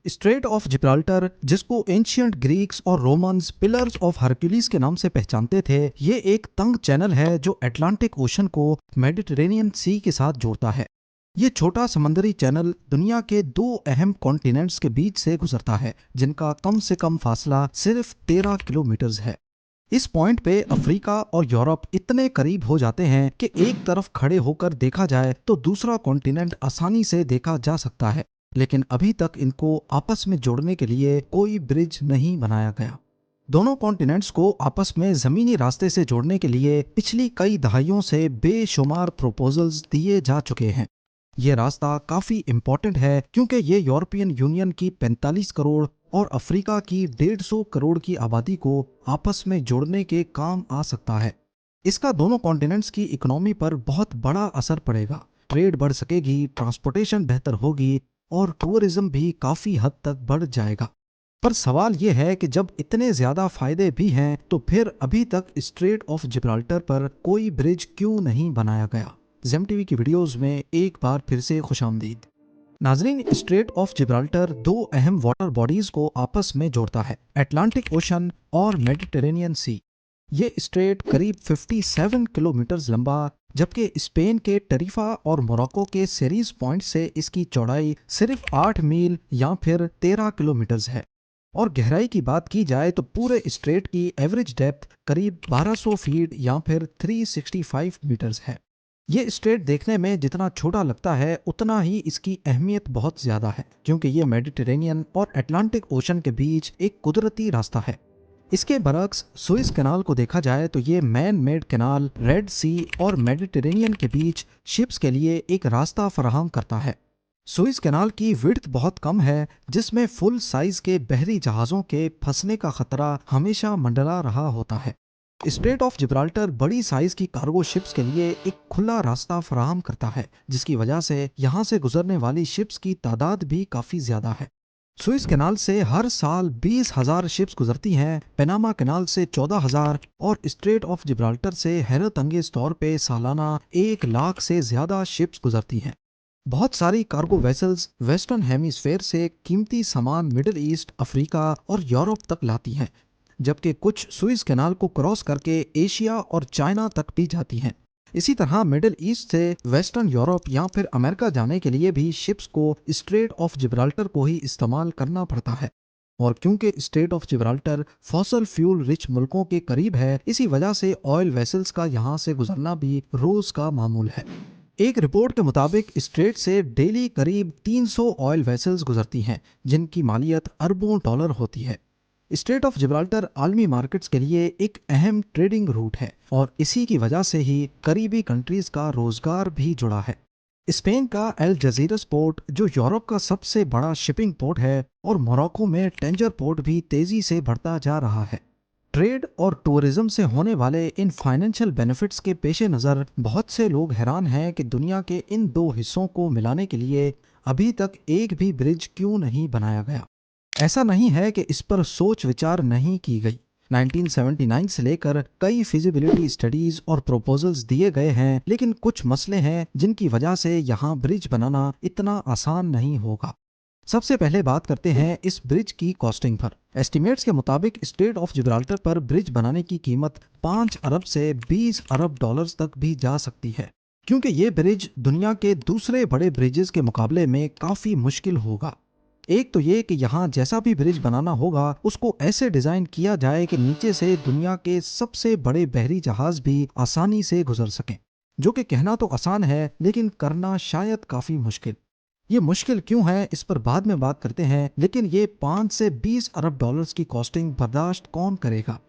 Straight of Gibraltar, जिसको ancient Greeks और Romans pillars of Hercules के नाम से पहचानते थे, ये एक तंग चैनल है जो अटलांटिक ओशन को मेडिटेरेनियन सी के साथ जोड़ता है। ये छोटा समंदरी चैनल दुनिया के दो अहम कॉन्टिनेंट्स के बीच से गुजरता है, जिनका कम से कम फासला सिर्फ 13 किलोमीटर है। इस पॉइंट पे अफ्रीका और यूरोप इतने करीब हो जाते हैं कि एक तरफ खड़े होकर देखा जाए तो दूसरा कॉन्टिनेंट आसानी से देखा जा सकता है, लेकिन अभी तक इनको आपस में जोड़ने के लिए कोई ब्रिज नहीं बनाया गया। दोनों कॉन्टिनेंट्स को आपस में जमीनी रास्ते से जोड़ने के लिए पिछली कई दहाइयों से बेशुमार प्रपोजल्स दिए जा चुके हैं। ये रास्ता काफी इम्पोर्टेंट है क्योंकि ये यूरोपियन यूनियन की 45 करोड़ और अफ्रीका की 150 करोड़ की आबादी को आपस में जोड़ने के काम आ सकता है। इसका दोनों कॉन्टिनेंट्स की इकोनॉमी पर बहुत बड़ा असर पड़ेगा। ट्रेड बढ़ सकेगी, ट्रांसपोर्टेशन बेहतर होगी और टूरिज्म भी काफी हद तक बढ़ जाएगा। पर सवाल यह है कि जब इतने ज्यादा फायदे भी हैं तो फिर अभी तक स्ट्रेट ऑफ जिब्राल्टर पर कोई ब्रिज क्यों नहीं बनाया गया। जेम टीवी की वीडियोस में एक बार फिर से खुशामदीद। नाजरीन, स्ट्रेट ऑफ जिब्राल्टर दो अहम वाटर बॉडीज को आपस में जोड़ता है, अटलांटिक ओशन और मेडिटेरेनियन सी। ये स्ट्रेट करीब 57 किलोमीटर लंबा, जबकि स्पेन के टरीफा और मोरक्को के सेरीज पॉइंट से इसकी चौड़ाई सिर्फ 8 मील या फिर 13 किलोमीटर है। और गहराई की बात की जाए तो पूरे स्ट्रेट की एवरेज डेप्थ करीब 1200 फीट या फिर 365 मीटर्स है। ये स्ट्रेट देखने में जितना छोटा लगता है उतना ही इसकी अहमियत बहुत ज्यादा है, क्योंकि ये मेडिटेरेनियन और अटलांटिक ओशन के बीच एक कुदरती रास्ता है। इसके बरक्स सुइस कैनाल को देखा जाए तो ये मैन मेड कैनाल रेड सी और मेडिटेरेनियन के बीच शिप्स के लिए एक रास्ता फराहम करता है। सुइस कैनाल की विड्थ बहुत कम है, जिसमें फुल साइज के बहरी जहाज़ों के फंसने का खतरा हमेशा मंडरा रहा होता है। स्ट्रेट ऑफ जिब्राल्टर बड़ी साइज की कार्गो शिप्स के लिए एक खुला रास्ता फराहम करता है, जिसकी वजह से यहाँ से गुजरने वाली शिप्स की तादाद भी काफ़ी ज़्यादा है। सुइस कैनाल से हर साल 20,000 शिप्स गुजरती हैं, पनामा कैनाल से 14,000 और स्ट्रेट ऑफ जिब्राल्टर से हैरत अंगेज तौर पे सालाना 1 लाख से ज़्यादा शिप्स गुजरती हैं। बहुत सारी कार्गो वेसल्स वेस्टर्न हेमिस्फेयर से कीमती सामान मिडिल ईस्ट, अफ्रीका और यूरोप तक लाती हैं, जबकि कुछ सुइस कैनाल को क्रॉस करके एशिया और चाइना तक भी जाती हैं। इसी तरह मिडिल ईस्ट से वेस्टर्न यूरोप या फिर अमेरिका जाने के लिए भी शिप्स को स्ट्रेट ऑफ जिब्राल्टर को ही इस्तेमाल करना पड़ता है। और क्योंकि straight of Gibraltar fossil fuel rich मुल्कों के करीब है, इसी वजह से ऑयल वेसल्स का यहाँ से गुजरना भी रोज का मामूल है। एक रिपोर्ट के मुताबिक स्ट्रेट से डेली करीब 300 ऑयल वेसल्स गुजरती हैं, जिनकी मालियत अरबों डॉलर होती है। स्ट्रेट ऑफ जिब्राल्टर आलमी मार्केट्स के लिए एक अहम ट्रेडिंग रूट है और इसी की वजह से ही करीबी कंट्रीज का रोजगार भी जुड़ा है। स्पेन का एल जजीरस पोर्ट, जो यूरोप का सबसे बड़ा शिपिंग पोर्ट है, और मोरक्को में टेंजर पोर्ट भी तेजी से बढ़ता जा रहा है। ट्रेड और टूरिज्म से होने वाले इन फाइनेंशियल बेनिफिट्स के पेश नज़र बहुत से लोग हैरान हैं कि दुनिया के इन दो हिस्सों को मिलाने के लिए अभी तक एक भी ब्रिज क्यों नहीं बनाया गया। ऐसा नहीं है कि इस पर सोच विचार नहीं की गई। 1979 से लेकर कई फिजिबिलिटी स्टडीज और प्रपोजल्स दिए गए हैं, लेकिन कुछ मसले हैं जिनकी वजह से यहाँ ब्रिज बनाना इतना आसान नहीं होगा। सबसे पहले बात करते हैं इस ब्रिज की कॉस्टिंग पर। एस्टिमेट्स के मुताबिक स्ट्रेट ऑफ जिब्राल्टर पर ब्रिज बनाने की कीमत 5 अरब से 20 अरब डॉलर्स तक भी जा सकती है, क्योंकि ये ब्रिज दुनिया के दूसरे बड़े ब्रिजेस के मुकाबले में काफ़ी मुश्किल होगा। एक तो ये कि यहाँ जैसा भी ब्रिज बनाना होगा उसको ऐसे डिज़ाइन किया जाए कि नीचे से दुनिया के सबसे बड़े बहरी जहाज भी आसानी से गुजर सकें, जो कि कहना तो आसान है लेकिन करना शायद काफ़ी मुश्किल। ये मुश्किल क्यों है इस पर बाद में बात करते हैं, लेकिन ये 5 से 20 अरब डॉलर्स की कॉस्टिंग बर्दाश्त कौन करेगा।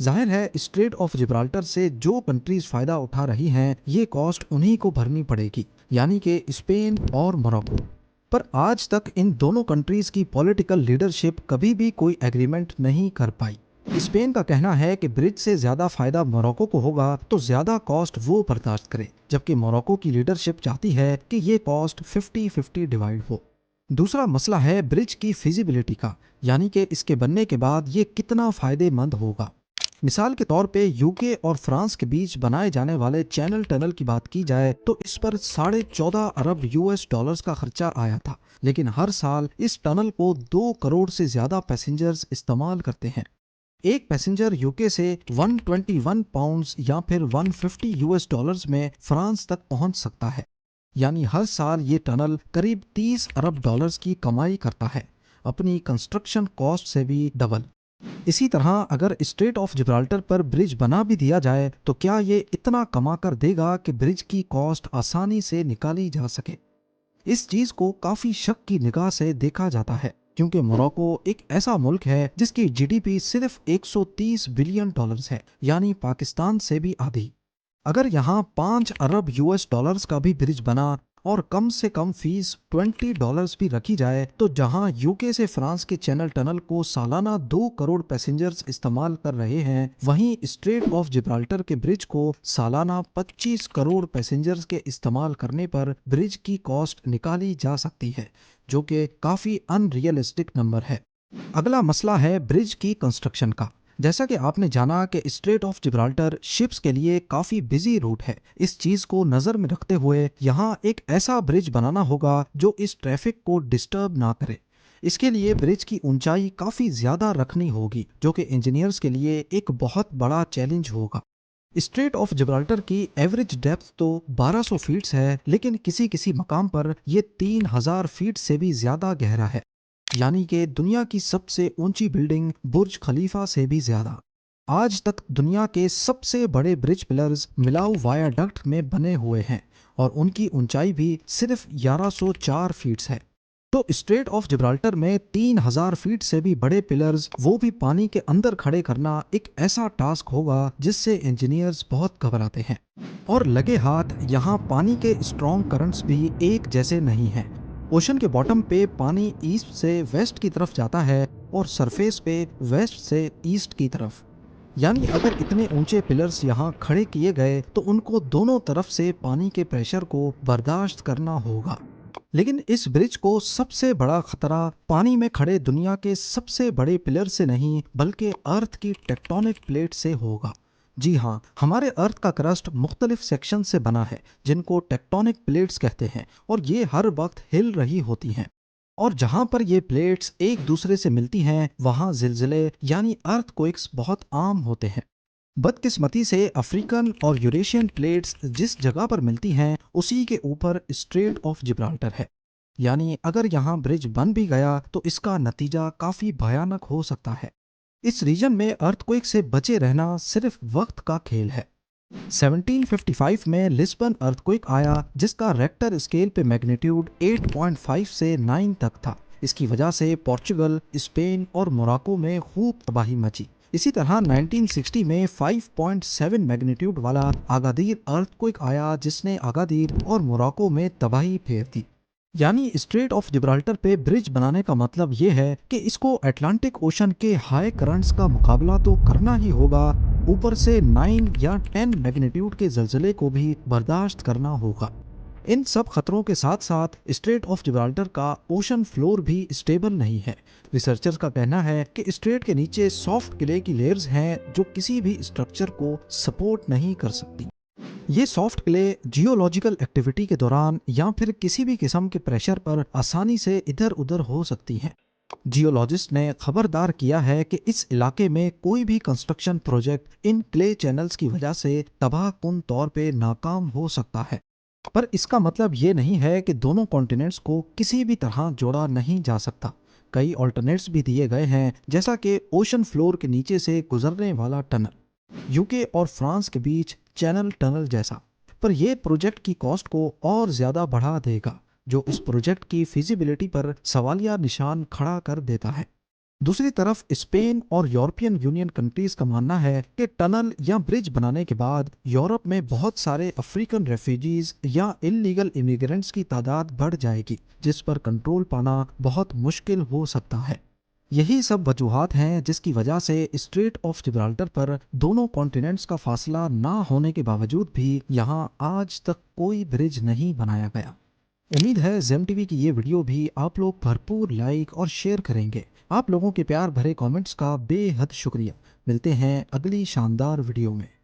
जाहिर है स्ट्रेट ऑफ जिब्राल्टर से जो कंट्रीज फ़ायदा उठा रही हैं, ये कॉस्ट उन्हीं को भरनी पड़ेगी, यानी कि स्पेन और मोरक्को। पर आज तक इन दोनों कंट्रीज की पॉलिटिकल लीडरशिप कभी भी कोई एग्रीमेंट नहीं कर पाई। स्पेन का कहना है कि ब्रिज से ज्यादा फायदा मोरक्को को होगा तो ज्यादा कॉस्ट वो बर्दाश्त करे, जबकि मोरक्को की लीडरशिप चाहती है कि ये कॉस्ट 50-50 डिवाइड हो। दूसरा मसला है ब्रिज की फिजिबिलिटी का, यानी कि इसके बनने के बाद ये कितना फायदेमंद होगा। مثال کے طور پہ یوکے اور فرانس کے بیچ بنائے جانے والے چینل ٹنل کی بات کی جائے تو اس پر 14.5 ارب US ڈالرز کا خرچہ آیا تھا، لیکن ہر سال اس ٹنل کو 2 کروڑ سے زیادہ پیسنجرز استعمال کرتے ہیں۔ ایک پیسنجر یوکے سے 121 پاؤنڈز یا پھر 150 US ڈالرز میں فرانس تک پہنچ سکتا ہے، یعنی ہر سال یہ ٹنل قریب 30 ارب ڈالرز کی کمائی کرتا ہے، اپنی کنسٹرکشن کاسٹ سے بھی ڈبل۔ اسی طرح اگر اسٹریٹ آف جبرالٹر پر برج بنا بھی دیا جائے تو کیا یہ اتنا کما کر دے گا کہ برج کی کاسٹ آسانی سے نکالی جا سکے؟ اس چیز کو کافی شک کی نگاہ سے دیکھا جاتا ہے، کیونکہ موراکو ایک ایسا ملک ہے جس کی جی ڈی پی صرف 130 بلین ڈالرز ہے، یعنی پاکستان سے بھی آدھی۔ اگر یہاں 5 ارب US ڈالرز کا بھی برج بنا اور کم سے کم فیس $20 بھی رکھی جائے تو جہاں یوکے سے فرانس کے چینل ٹنل کو سالانہ 2 کروڑ پیسنجرز استعمال کر رہے ہیں، وہیں اسٹریٹ آف جبرالٹر کے برج کو سالانہ 25 کروڑ پیسنجرز کے استعمال کرنے پر برج کی کاسٹ نکالی جا سکتی ہے، جو کہ کافی ان ریئلسٹک نمبر ہے۔ اگلا مسئلہ ہے برج کی کنسٹرکشن کا۔ جیسا کہ آپ نے جانا کہ اسٹریٹ آف جبرالٹر شپس کے لیے کافی بزی روٹ ہے، اس چیز کو نظر میں رکھتے ہوئے یہاں ایک ایسا برج بنانا ہوگا جو اس ٹریفک کو ڈسٹرب نہ کرے۔ اس کے لیے برج کی اونچائی کافی زیادہ رکھنی ہوگی، جو کہ انجینئرز کے لیے ایک بہت بڑا چیلنج ہوگا۔ اسٹریٹ آف جبرالٹر کی ایوریج ڈیپتھ تو 1200 فیٹس ہے، لیکن کسی کسی مقام پر یہ 3000 فیٹ سے بھی زیادہ گہرا ہے، یعنی کہ دنیا کی سب سے اونچی بلڈنگ برج خلیفہ سے بھی زیادہ۔ آج تک دنیا کے سب سے بڑے برج پلرز ملاؤ وایاڈکٹ میں بنے ہوئے ہیں اور ان کی اونچائی بھی صرف 1104 فیٹس ہے۔ تو اسٹریٹ آف جبرالٹر میں 3000 فیٹ سے بھی بڑے پلرز، وہ بھی پانی کے اندر کھڑے کرنا ایک ایسا ٹاسک ہوگا جس سے انجینئرز بہت گھبراتے ہیں۔ اور لگے ہاتھ یہاں پانی کے اسٹرانگ کرنٹس بھی ایک جیسے نہیں ہیں۔ اوشن کے باٹم پہ پانی ایسٹ سے ویسٹ کی طرف جاتا ہے اور سرفیس پہ ویسٹ سے ایسٹ کی طرف، یعنی اگر اتنے اونچے پلرز یہاں کھڑے کیے گئے تو ان کو دونوں طرف سے پانی کے پریشر کو برداشت کرنا ہوگا۔ لیکن اس برج کو سب سے بڑا خطرہ پانی میں کھڑے دنیا کے سب سے بڑے پلر سے نہیں بلکہ ارتھ کی ٹیکٹونک پلیٹ سے ہوگا۔ جی ہاں، ہمارے ارتھ کا کرسٹ مختلف سیکشن سے بنا ہے جن کو ٹیکٹونک پلیٹس کہتے ہیں، اور یہ ہر وقت ہل رہی ہوتی ہیں، اور جہاں پر یہ پلیٹس ایک دوسرے سے ملتی ہیں وہاں زلزلے یعنی ارتھ کوئکس بہت عام ہوتے ہیں۔ بدقسمتی سے افریقن اور یوریشین پلیٹس جس جگہ پر ملتی ہیں اسی کے اوپر اسٹریٹ آف جبرالٹر ہے، یعنی اگر یہاں برج بن بھی گیا تو اس کا نتیجہ کافی بھیانک ہو سکتا ہے۔ اس ریجن میں ارتھ کوئک سے بچے رہنا صرف وقت کا کھیل ہے۔ 1755 میں لسبن ارتھ کوئک آیا جس کا ریکٹر اسکیل پہ میگنیٹیوڈ 8.5 سے 9 تک تھا۔ اس کی وجہ سے پورچگل، اسپین اور موراکو میں خوب تباہی مچی۔ اسی طرح 1960 میں 5.7 میگنیٹیوڈ والا آگادیر ارتھ کوئک آیا جس نے آگادیر اور موراکو میں تباہی پھیر دی۔ یعنی اسٹریٹ آف جبرالٹر پہ برج بنانے کا مطلب یہ ہے کہ اس کو اٹلانٹک اوشن کے ہائی کرنٹس کا مقابلہ تو کرنا ہی ہوگا، اوپر سے 9 یا 10 میگنیٹیوڈ کے زلزلے کو بھی برداشت کرنا ہوگا۔ ان سب خطروں کے ساتھ ساتھ اسٹریٹ آف جبرالٹر کا اوشن فلور بھی اسٹیبل نہیں ہے۔ ریسرچرز کا کہنا ہے کہ اسٹریٹ کے نیچے سافٹ کلے کی لیئرز ہیں جو کسی بھی اسٹرکچر کو سپورٹ نہیں کر سکتی۔ یہ سافٹ کلے جیولوجیکل ایکٹیویٹی کے دوران یا پھر کسی بھی قسم کے پریشر پر آسانی سے ادھر ادھر ہو سکتی ہیں۔ جیولوجسٹ نے خبردار کیا ہے کہ اس علاقے میں کوئی بھی کنسٹرکشن پروجیکٹ ان کلے چینلز کی وجہ سے تباہ کن طور پہ ناکام ہو سکتا ہے۔ پر اس کا مطلب یہ نہیں ہے کہ دونوں کانٹیننٹس کو کسی بھی طرح جوڑا نہیں جا سکتا۔ کئی آلٹرنیٹس بھی دیے گئے ہیں، جیسا کہ اوشن فلور کے نیچے سے گزرنے والا ٹنل، یوکے اور فرانس کے بیچ چینل ٹنل جیسا۔ پر یہ پروجیکٹ کی کاسٹ کو اور زیادہ بڑھا دے گا، جو اس پروجیکٹ کی فیزیبلٹی پر سوالیہ نشان کھڑا کر دیتا ہے۔ دوسری طرف اسپین اور یورپین یونین کنٹریز کا ماننا ہے کہ ٹنل یا برج بنانے کے بعد یورپ میں بہت سارے افریقن ریفیوجیز یا انلیگل امیگرینٹس کی تعداد بڑھ جائے گی، جس پر کنٹرول پانا بہت مشکل ہو سکتا ہے۔ یہی سب وجوہات ہیں جس کی وجہ سے اسٹریٹ آف جبرالٹر پر دونوں کانٹیننٹس کا فاصلہ نہ ہونے کے باوجود بھی یہاں آج تک کوئی برج نہیں بنایا گیا۔ امید ہے زیم ٹی وی کی یہ ویڈیو بھی آپ لوگ بھرپور لائک اور شیئر کریں گے۔ آپ لوگوں کے پیار بھرے کامنٹس کا بے حد شکریہ۔ ملتے ہیں اگلی شاندار ویڈیو میں۔